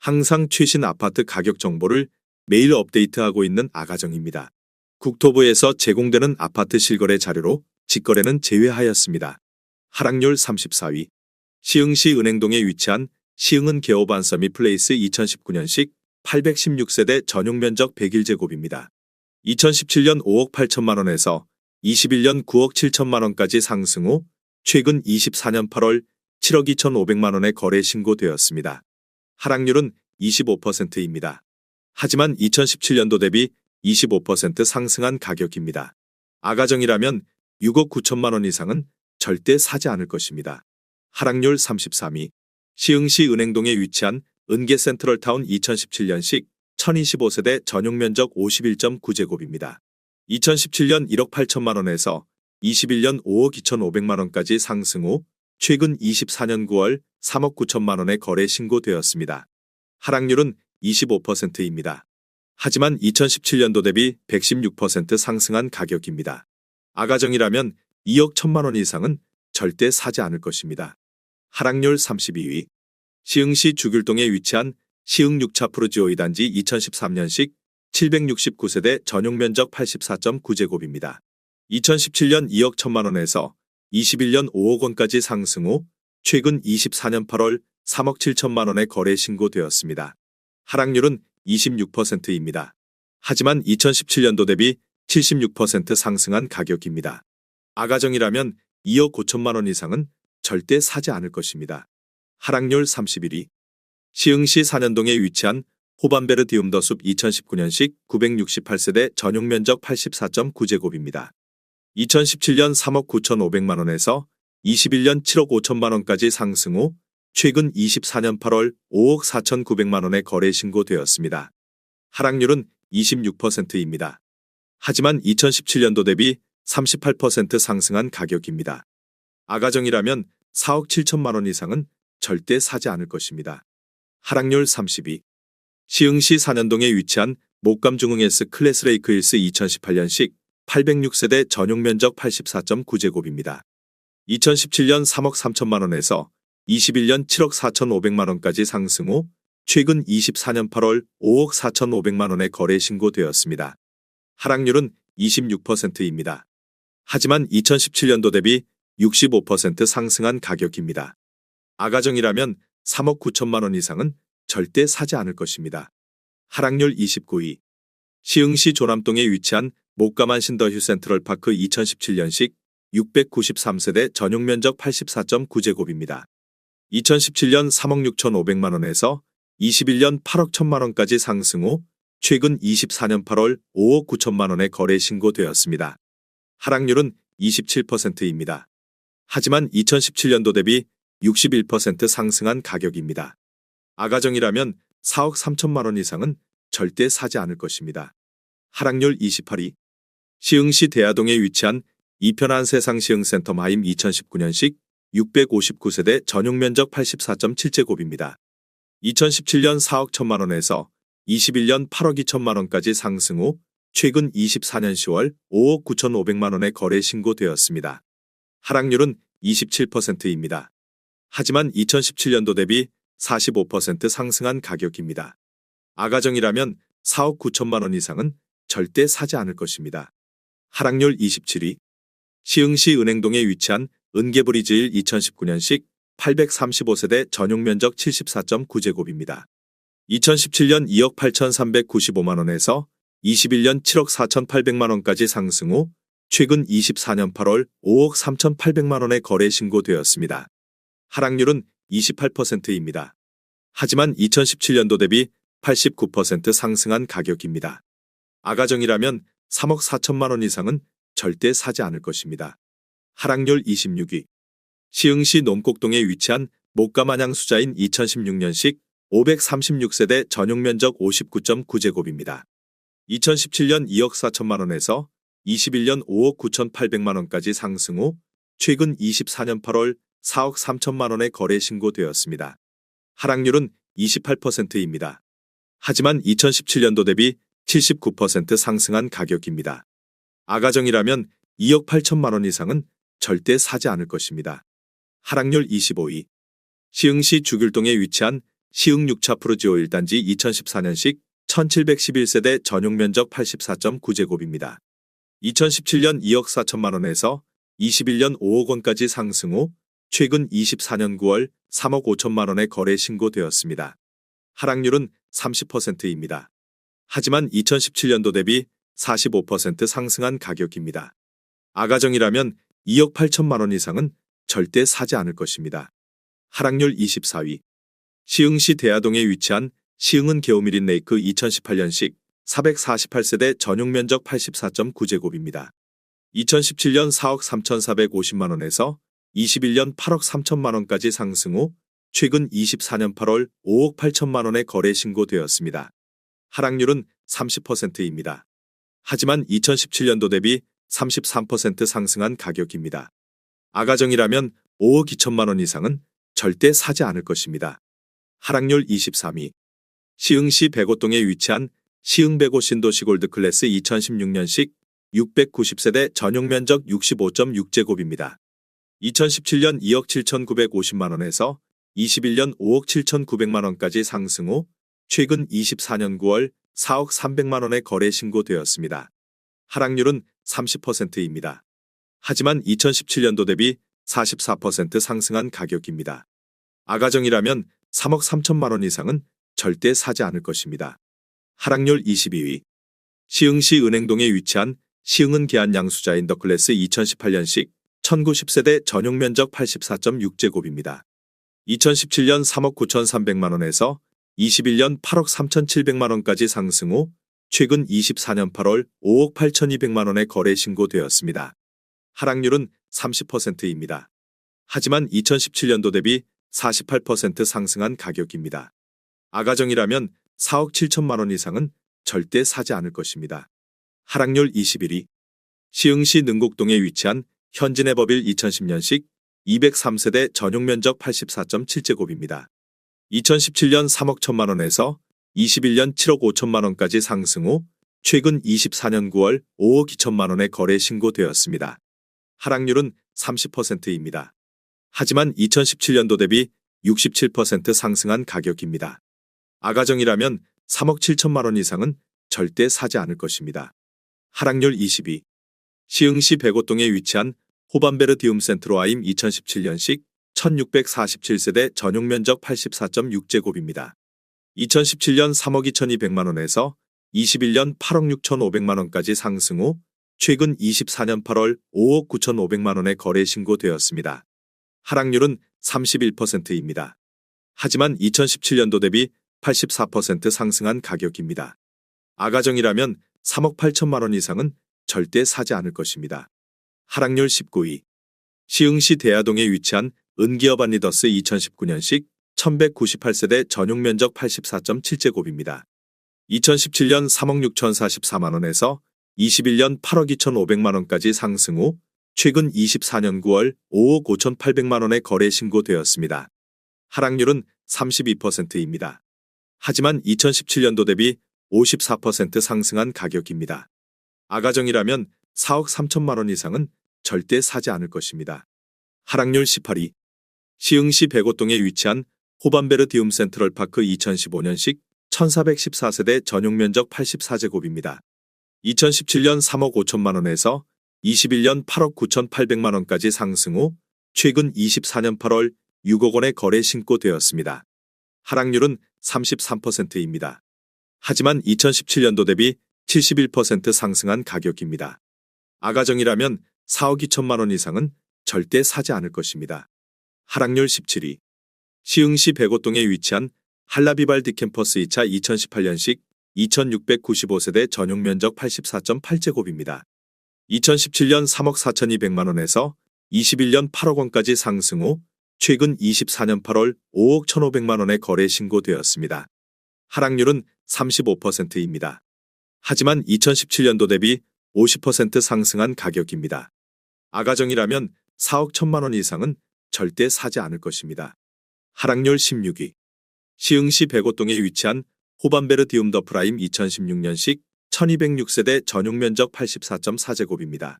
항상 최신 아파트 가격 정보를 매일 업데이트하고 있는 아가정입니다. 국토부에서 제공되는 아파트 실거래 자료로 직거래는 제외하였습니다. 하락률 34위. 시흥시 은행동에 위치한 시흥은 개호반서미 플레이스 2019년식 816세대 전용 면적 101제곱입니다. 2017년 5억 8천만 원에서 21년 9억 7천만 원까지 상승 후 최근 24년 8월 7억 2,500만 원에 거래 신고되었습니다. 하락률은 25%입니다. 하지만 2017년도 대비 25% 상승한 가격입니다. 아가정이라면 6억 9천만 원 이상은 절대 사지 않을 것입니다. 하락률 33위. 시흥시 은행동에 위치한 은계센트럴타운 2017년식 1025세대 전용 면적 51.9제곱입니다. 2017년 1억 8천만 원에서 21년 5억 2,500만 원까지 상승 후 최근 24년 9월 3억 9천만 원에 거래 신고되었습니다. 하락률은 25%입니다. 하지만 2017년도 대비 116% 상승한 가격입니다. 아가정이라면 2억 1천만 원 이상은 절대 사지 않을 것입니다. 하락률 32위. 시흥시 주귤동에 위치한 시흥 6차 푸르지오 2단지 2013년식 769세대 전용 면적 84.9제곱입니다. 2017년 2억 1천만 원에서 21년 5억 원까지 상승 후 최근 24년 8월 3억 7천만 원에 거래 신고되었습니다. 하락률은 26%입니다. 하지만 2017년도 대비 76% 상승한 가격입니다. 아가정이라면 2억 5천만 원 이상은 절대 사지 않을 것입니다. 하락률 31위. 시흥시 산현동에 위치한 호반베르디움더숲 2019년식 968세대 전용 면적 84.9제곱입니다. 2017년 3억 9,500만 원에서 21년 7억 5천만 원까지 상승 후 최근 24년 8월 5억 4,900만 원에 거래 신고되었습니다. 하락률은 26%입니다. 하지만 2017년도 대비 38% 상승한 가격입니다. 아가정이라면 4억 7천만 원 이상은 절대 사지 않을 것입니다. 하락률 32. 시흥시 산현동에 위치한 목감중흥S 클래스레이크 힐스 2018년식 806세대 전용 면적 84.9제곱입니다. 2017년 3억 3천만 원에서 21년 7억 4,500만 원까지 상승 후 최근 24년 8월 5억 4,500만 원에 거래 신고되었습니다. 하락률은 26%입니다. 하지만 2017년도 대비 65% 상승한 가격입니다. 아가정이라면 3억 9천만 원 이상은 절대 사지 않을 것입니다. 하락률 29위. 시흥시 조남동에 위치한 목감한 신더휴 센트럴파크 2017년식 693세대 전용 면적 84.9제곱입니다. 2017년 3억 6,500만 원에서 21년 8억 1천만 원까지 상승 후 최근 24년 8월 5억 9천만 원에 거래 신고되었습니다. 하락률은 27%입니다. 하지만 2017년도 대비 61% 상승한 가격입니다. 아가정이라면 4억 3천만 원 이상은 절대 사지 않을 것입니다. 하락률 28위. 시흥시 대하동에 위치한 이편한 세상 시흥센터 마임 2019년식 659세대 전용 면적 84.7제곱입니다. 2017년 4억 1천만 원에서 21년 8억 2천만 원까지 상승 후 최근 24년 10월 5억 9,500만 원에 거래 신고되었습니다. 하락률은 27%입니다. 하지만 2017년도 대비 45% 상승한 가격입니다. 아가정이라면 4억 9천만 원 이상은 절대 사지 않을 것입니다. 하락률 27위. 시흥시 은행동에 위치한 은계브리즈힐 2019년식 835세대 전용 면적 74.9제곱입니다. 2017년 2억 8,395만 원에서 21년 7억 4,800만 원까지 상승 후 최근 24년 8월 5억 3,800만 원에 거래 신고되었습니다. 하락률은 28%입니다. 하지만 2017년도 대비 89% 상승한 가격입니다. 아가정이라면 3억 4천만 원 이상은 절대 사지 않을 것입니다. 하락률 26위. 시흥시 논곡동에 위치한 목감한양 수자인 2016년식 536세대 전용 면적 59.9제곱입니다. 2017년 2억 4천만 원에서 21년 5억 9,800만 원까지 상승 후 최근 24년 8월 4억 3천만 원에 거래 신고되었습니다. 하락률은 28%입니다. 하지만 2017년도 대비 79% 상승한 가격입니다. 아가정이라면 2억 8천만 원 이상은 절대 사지 않을 것입니다. 하락률 25위. 시흥시 주귤동에 위치한 시흥 6차 푸르지오 1단지 2014년식 1711세대 전용 면적 84.9제곱입니다. 2017년 2억 4천만 원에서 21년 5억 원까지 상승 후 최근 24년 9월 3억 5천만 원에 거래 신고되었습니다. 하락률은 30%입니다. 하지만 2017년도 대비 45% 상승한 가격입니다. 아가정이라면 2억 8천만 원 이상은 절대 사지 않을 것입니다. 하락률 24위. 시흥시 대야동에 위치한 시흥은 게오미린 레이크 2018년식 448세대 전용 면적 84.9제곱입니다. 2017년 4억 3,450만 원에서 21년 8억 3천만 원까지 상승 후 최근 24년 8월 5억 8천만 원에 거래 신고되었습니다. 하락률은 30%입니다. 하지만 2017년도 대비 33% 상승한 가격입니다. 아가정이라면 5억 2천만 원 이상은 절대 사지 않을 것입니다. 하락률 23위. 시흥시 백오동에 위치한 시흥 백오 신도시 골드클래스 2016년식 690세대 전용 면적 65.6제곱입니다. 2017년 2억 7,950만 원에서 21년 5억 7,900만 원까지 상승 후 최근 24년 9월 4억 300만 원에 거래 신고되었습니다. 하락률은 30%입니다. 하지만 2017년도 대비 44% 상승한 가격입니다. 아가정이라면 3억 3천만 원 이상은 절대 사지 않을 것입니다. 하락률 22위. 시흥시 은행동에 위치한 시흥은 계안 양수자 인더클래스 2018년식 1090세대 전용 면적 84.6제곱입니다. 2017년 3억 9,300만 원에서 21년 8억 3,700만 원까지 상승 후 최근 24년 8월 5억 8,200만 원에 거래 신고되었습니다. 하락률은 30%입니다. 하지만 2017년도 대비 48% 상승한 가격입니다. 아가정이라면 4억 7천만 원 이상은 절대 사지 않을 것입니다. 하락률 21위. 시흥시 능곡동에 위치한 현진해법일 2010년식 203세대 전용 면적 84.7제곱입니다. 2017년 3억 1천만 원에서 21년 7억 5천만 원까지 상승 후 최근 24년 9월 5억 2천만 원에 거래 신고되었습니다. 하락률은 30%입니다. 하지만 2017년도 대비 67% 상승한 가격입니다. 아가정이라면 3억 7천만 원 이상은 절대 사지 않을 것입니다. 하락률 22. 시흥시 백오동에 위치한 호반베르 디움센트로아임 2017년식 1647세대 전용 면적 84.6제곱입니다. 2017년 3억 2,200만 원에서 21년 8억 6,500만 원까지 상승 후 최근 24년 8월 5억 9,500만 원에 거래 신고되었습니다. 하락률은 31%입니다. 하지만 2017년도 대비 84% 상승한 가격입니다. 아가정이라면 3억 8천만 원 이상은 절대 사지 않을 것입니다. 하락률 19위. 시흥시 대야동에 위치한 은기어반 리더스 2019년식 1198세대 전용 면적 84.7제곱입니다. 2017년 3억 6,044만 원에서 21년 8억 2,500만 원까지 상승 후 최근 24년 9월 5억 5,800만 원에 거래 신고되었습니다. 하락률은 32%입니다. 하지만 2017년도 대비 54% 상승한 가격입니다. 아가정이라면 4억 3천만 원 이상은 절대 사지 않을 것입니다. 하락률 18위. 시흥시 백오동에 위치한 호반베르 디움 센트럴파크 2015년식 1414세대 전용 면적 84제곱입니다. 2017년 3억 5천만 원에서 21년 8억 9,800만 원까지 상승 후 최근 24년 8월 6억 원에 거래 신고되었습니다. 하락률은 33%입니다. 하지만 2017년도 대비 71% 상승한 가격입니다. 아가정이라면 4억 2천만 원 이상은 절대 사지 않을 것입니다. 하락률 17위. 시흥시 백오동에 위치한 한라비발 디캠퍼스 2차 2018년식 2695세대 전용 면적 84.8제곱입니다. 2017년 3억 4,200만 원에서 21년 8억 원까지 상승 후 최근 24년 8월 5억 1,500만 원에 거래 신고되었습니다. 하락률은 35%입니다. 하지만 2017년도 대비 50% 상승한 가격입니다. 아가정이라면 4억 1천만 원 이상은 절대 사지 않을 것입니다. 하락률 16위. 시흥시 백오동에 위치한 호반베르 디움더 프라임 2016년식 1206세대 전용 면적 84.4제곱입니다.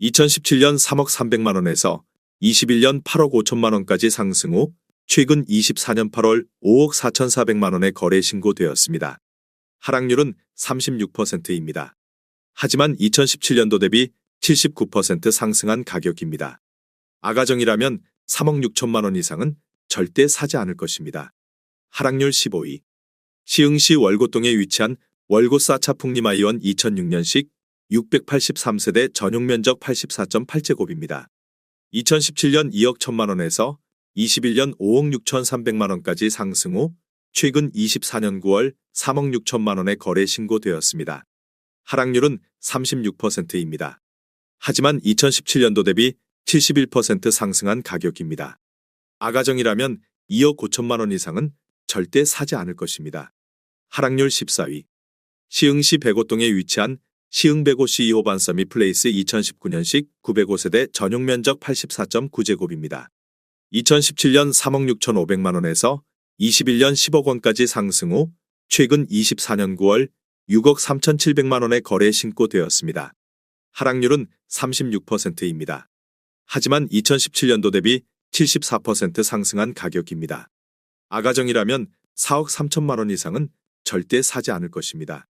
2017년 3억 300만 원에서 21년 8억 5천만 원까지 상승 후 최근 24년 8월 5억 4,400만 원의 거래 신고되었습니다. 하락률은 36%입니다. 하지만 2017년도 대비 79% 상승한 가격입니다. 아가정이라면 3억 6천만 원 이상은 절대 사지 않을 것입니다. 하락률 15위. 시흥시 월곶동에 위치한 월곶 사차풍림아이원 2006년식 683세대 전용면적 84.8제곱입니다. 2017년 2억 1천만 원에서 21년 5억 6천3백만 원까지 상승 후 최근 24년 9월 3억 6천만 원의 거래 신고되었습니다. 하락률은 36%입니다. 하지만 2017년도 대비 71% 상승한 가격입니다. 아가정이라면 2억 5천만 원 이상은 절대 사지 않을 것입니다. 하락률 14위. 시흥시 백오동에 위치한 시흥백오시 2호 반서미 플레이스 2019년식 905세대 전용면적 84.9제곱입니다. 2017년 3억 6천5백만 원에서 21년 10억 원까지 상승 후 최근 24년 9월 6억 3천7백만 원의 거래 신고되었습니다. 하락률은 36%입니다. 하지만 2017년도 대비 74% 상승한 가격입니다. 아가정이라면 4억 3천만 원 이상은 절대 사지 않을 것입니다.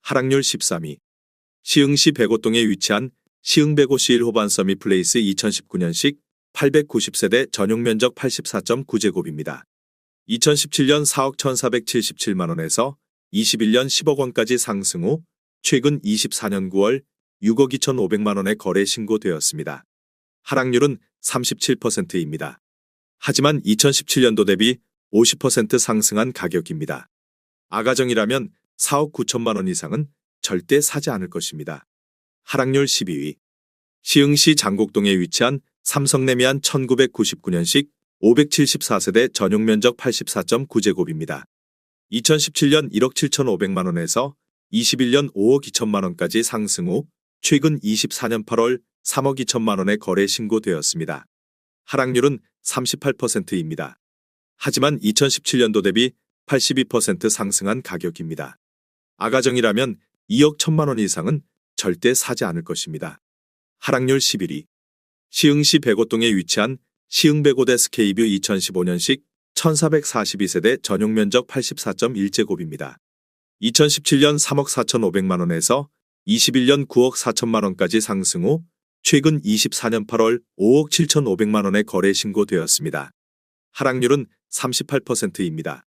하락률 13위. 시흥시 백오동에 위치한 시흥백오시 1호 반서미 플레이스 2019년식 890세대 전용면적 84.9제곱입니다. 2017년 4억 1,477만 원에서 21년 10억 원까지 상승 후 최근 24년 9월 6억 2,500만 원의 거래 신고되었습니다. 하락률은 37%입니다. 하지만 2017년도 대비 50% 상승한 가격입니다. 아가정이라면 4억 9천만 원 이상은 절대 사지 않을 것입니다. 하락률 12위. 시흥시 장곡동에 위치한 삼성레미안 1999년식 574세대 전용면적 84.9제곱입니다. 2017년 1억 7천5백만 원에서 21년 5억 2천만 원까지 상승 후 최근 24년 8월 3억 2천만 원의 거래 신고되었습니다. 하락률은 38%입니다. 하지만 2017년도 대비 82% 상승한 가격입니다. 아가정이라면 2억 1천만 원 이상은 절대 사지 않을 것입니다. 하락률 11위. 시흥시 백오동에 위치한 시흥백오대 스케이뷰 2015년식 1442세대 전용면적 84.1제곱입니다. 2017년 3억 4천5백만 원에서 21년 9억 4천만 원까지 상승 후 최근 24년 8월 5억 7천5백만 원의 거래 신고되었습니다. 하락률은 38%입니다.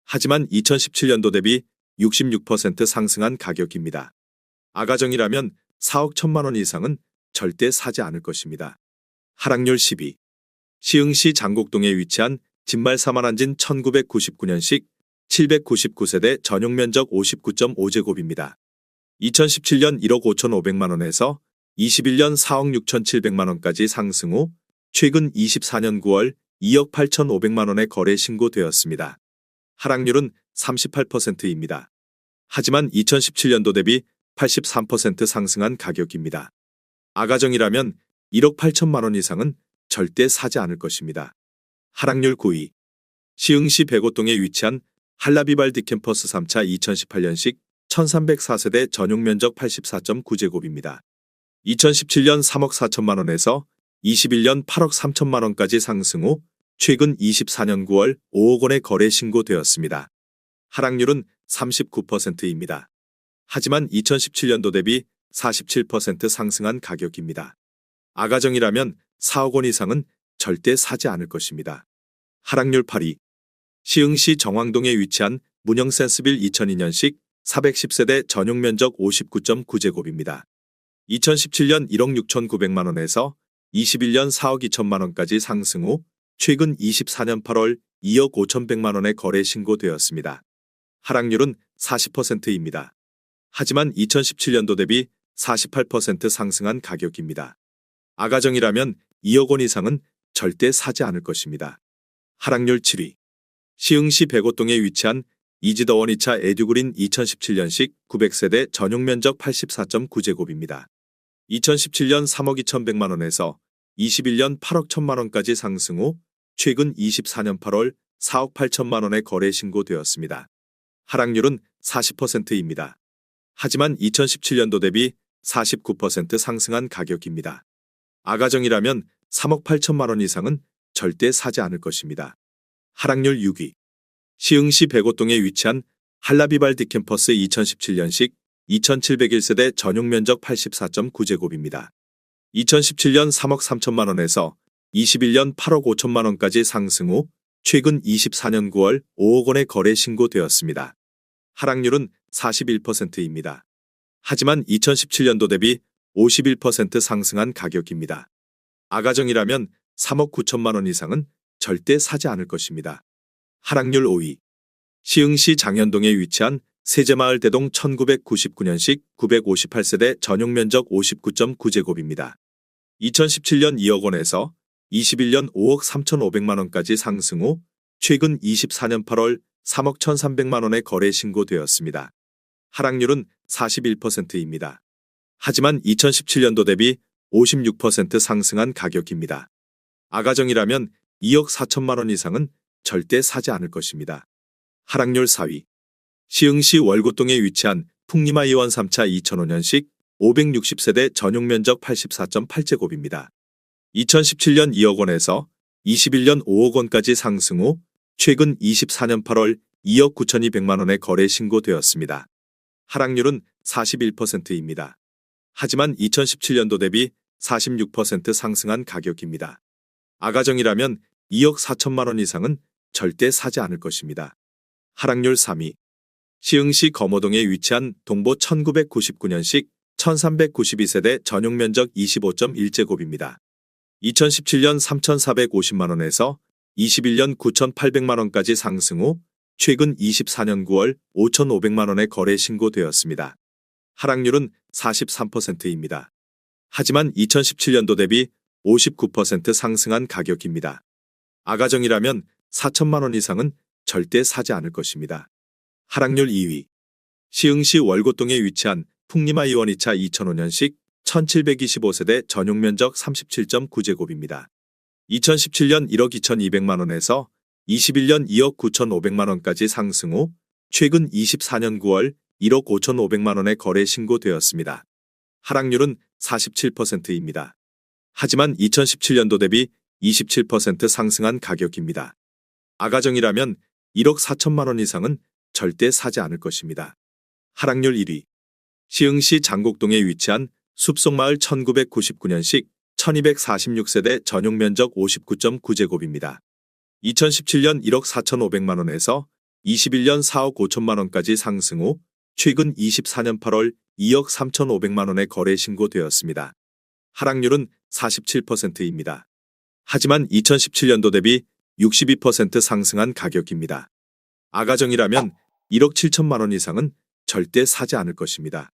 하지만 2017년도 대비 66% 상승한 가격입니다. 아가정이라면 4억 1천만 원 이상은 절대 사지 않을 것입니다. 하락률 10위. 시흥시 장곡동에 위치한 진말 사만한진 1999년식 799세대 전용면적 59.5제곱입니다. 2017년 1억 5천5백만 원에서 21년 4억 6천7백만 원까지 상승 후 최근 24년 9월 2억 8천5백만 원의 거래 신고되었습니다. 하락률은 38%입니다. 하지만 2017년도 대비 83% 상승한 가격입니다. 아가정이라면 1억 8천만 원 이상은 절대 사지 않을 것입니다. 하락률 9위. 시흥시 백오동에 위치한 한라비발 디캠퍼스 3차 2018년식 1304세대 전용면적 84.9제곱입니다. 2017년 3억 4천만 원에서 21년 8억 3천만 원까지 상승 후 최근 24년 9월 5억 원의 거래 신고되었습니다. 하락률은 39%입니다. 하지만 2017년도 대비 47% 상승한 가격입니다. 아가정이라면 4억 원 이상은 절대 사지 않을 것입니다. 하락률 8위. 시흥시 정왕동에 위치한 문영센스빌 2002년식 410세대 전용면적 59.9제곱입니다. 2017년 1억 6천9백만 원에서 21년 4억 2천만 원까지 상승 후 최근 24년 8월 2억 5천백만 원의 거래 신고되었습니다. 하락률은 40%입니다. 하지만 2017년도 대비 48% 상승한 가격입니다. 아가정이라면 2억 원 이상은 절대 사지 않을 것입니다. 하락률 7위. 시흥시 백오동에 위치한 이지더원 2차 에듀그린 2017년식 900세대 전용면적 84.9제곱입니다. 2017년 3억 2천백만 원에서 21년 8억 1천만 원까지 상승 후 최근 24년 8월 4억 8천만 원의 거래 신고되었습니다. 하락률은 40%입니다. 하지만 2017년도 대비 49% 상승한 가격입니다. 아가정이라면 3억 8천만 원 이상은 절대 사지 않을 것입니다. 하락률 6위. 시흥시 백오동에 위치한 할라비발디 캠퍼스 2017년식 2701세대 전용 면적 84.9제곱입니다. 2017년 3억 3천만 원에서 21년 8억 5천만 원까지 상승 후 최근 24년 9월 5억 원의 거래 신고되었습니다. 하락률은 41%입니다. 하지만 2017년도 대비 51% 상승한 가격입니다. 아가정이라면 3억 9천만 원 이상은 절대 사지 않을 것입니다. 하락률 5위. 시흥시 장현동에 위치한 세제마을 대동 1999년식 958세대 전용 면적 59.9제곱입니다. 2017년 2억 원에서 21년 5억 3,500만 원까지 상승 후 최근 24년 8월 3억 1,300만 원의 거래 신고되었습니다. 하락률은 41%입니다. 하지만 2017년도 대비 56% 상승한 가격입니다. 아가정이라면 2억 4천만 원 이상은 절대 사지 않을 것입니다. 하락률 4위. 시흥시 월곶동에 위치한 풍리마 이원 3차 2005년식 560세대 전용 면적 84.8제곱입니다. 2017년 2억 원에서 21년 5억 원까지 상승 후 최근 24년 8월 2억 9,200만 원의 거래 신고되었습니다. 하락률은 41%입니다. 하지만 2017년도 대비 46% 상승한 가격입니다. 아가정이라면 2억 4천만 원 이상은 절대 사지 않을 것입니다. 하락률 3위. 시흥시 검호동에 위치한 동보 1999년식 1392세대 전용 면적 25.1제곱입니다. 2017년 3,450만 원에서 21년 9,800만 원까지 상승 후 최근 24년 9월 5,500만 원의 거래 신고되었습니다. 하락률은 43%입니다. 하지만 2017년도 대비 59% 상승한 가격입니다. 아가정이라면 4천만 원 이상은 절대 사지 않을 것입니다. 하락률 2위. 시흥시 월곶동에 위치한 풍리마 이원 2차 2005년식 1725세대 전용 면적 37.9제곱입니다. 2017년 1억 2,200만 원에서 21년 2억 9,500만 원까지 상승 후 최근 24년 9월 1억 5,500만 원의 거래 신고되었습니다. 하락률은 47%입니다. 하지만 2017년도 대비 27% 상승한 가격입니다. 아가정이라면 1억 4천만 원 이상은 절대 사지 않을 것입니다. 하락률 1위. 시흥시 장곡동에 위치한 숲속마을 1999년식 1246세대 전용 면적 59.9제곱입니다. 2017년 1억 4,500만 원에서 21년 4억 5천만 원까지 상승 후 최근 24년 8월 2억 3,500만 원의 거래 신고되었습니다. 하락률은 47%입니다. 하지만 2017년도 대비 62% 상승한 가격입니다. 아가정이라면 1억 7천만 원 이상은 절대 사지 않을 것입니다.